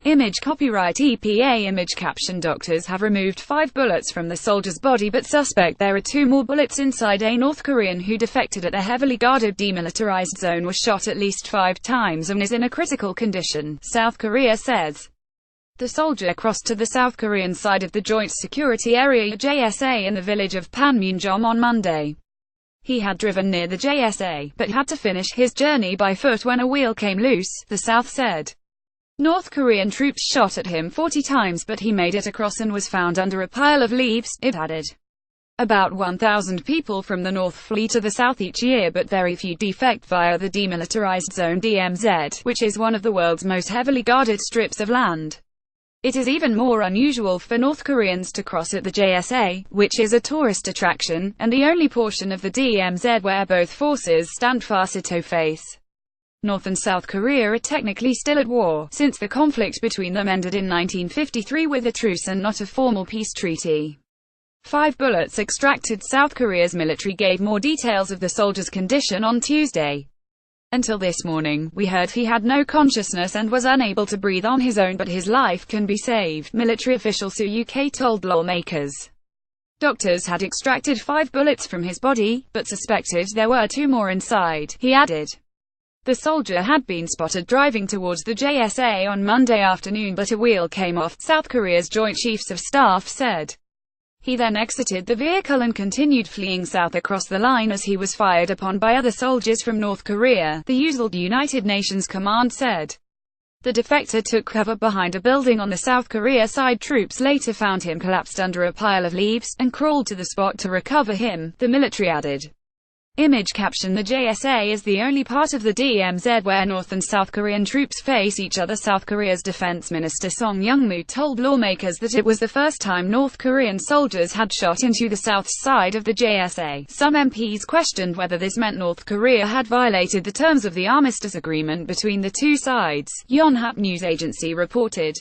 Image copyright EPA image caption. Doctors have removed 5 bullets from the soldier's body but suspect there are 2 more bullets inside. A North Korean who defected at a heavily guarded demilitarized zone was shot at least 5 times and is in a critical condition, South Korea says. The soldier crossed to the South Korean side of the Joint Security Area JSA in the village of Panmunjom on Monday. He had driven near the JSA, but had to finish his journey by foot when a wheel came loose, the South said. North Korean troops shot at him 40 times but he made it across and was found under a pile of leaves, it added. About 1,000 people from the North flee to the South each year but very few defect via the Demilitarized Zone DMZ, which is one of the world's most heavily guarded strips of land. It is even more unusual for North Koreans to cross at the JSA, which is a tourist attraction, and the only portion of the DMZ where both forces stand face-to-face. North and South Korea are technically still at war, since the conflict between them ended in 1953 with a truce and not a formal peace treaty. 5 bullets extracted. South Korea's military gave more details of the soldier's condition on Tuesday. Until this morning, we heard he had no consciousness and was unable to breathe on his own but his life can be saved, military official Soo UK told lawmakers. Doctors had extracted 5 bullets from his body, but suspected there were 2 more inside, he added. The soldier had been spotted driving towards the JSA on Monday afternoon but a wheel came off, South Korea's Joint Chiefs of Staff said. He then exited the vehicle and continued fleeing south across the line as he was fired upon by other soldiers from North Korea, the United Nations Command said. The defector took cover behind a building on the South Korea side. Troops later found him collapsed under a pile of leaves, and crawled to the spot to recover him, the military added. Image caption. The JSA is the only part of the DMZ where North and South Korean troops face each other. South Korea's Defense Minister Song Young-moo told lawmakers that it was the first time North Korean soldiers had shot into the south side of the JSA. Some MPs questioned whether this meant North Korea had violated the terms of the armistice agreement between the two sides, Yonhap news agency reported.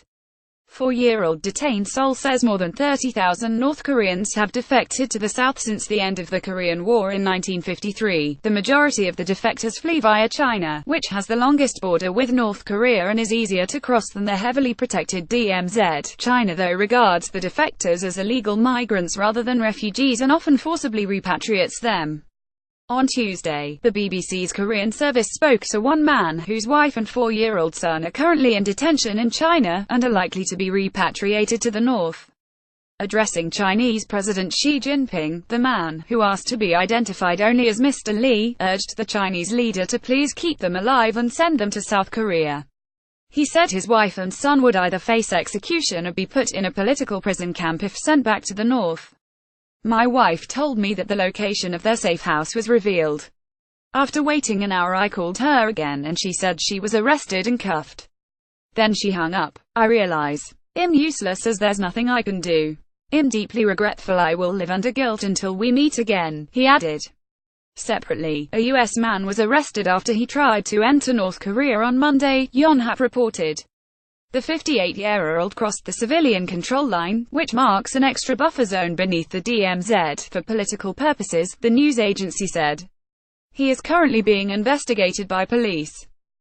4-year-old detained Seoul says more than 30,000 North Koreans have defected to the south since the end of the Korean War in 1953. The majority of the defectors flee via China, which has the longest border with North Korea and is easier to cross than the heavily protected DMZ. China, though, regards the defectors as illegal migrants rather than refugees and often forcibly repatriates them. On Tuesday, the BBC's Korean service spoke to one man whose wife and 4-year-old son are currently in detention in China, and are likely to be repatriated to the north. Addressing Chinese President Xi Jinping, the man, who asked to be identified only as Mr. Lee, urged the Chinese leader to please keep them alive and send them to South Korea. He said his wife and son would either face execution or be put in a political prison camp if sent back to the north. My wife told me that the location of their safe house was revealed. After waiting an hour I called her again and she said she was arrested and cuffed. Then she hung up. I realize I'm useless as there's nothing I can do. I'm deeply regretful. I will live under guilt until we meet again, he added. Separately, a U.S. man was arrested after he tried to enter North Korea on Monday, Yonhap reported. The 58-year-old crossed the civilian control line, which marks an extra buffer zone beneath the DMZ, for political purposes, the news agency said. He is currently being investigated by police.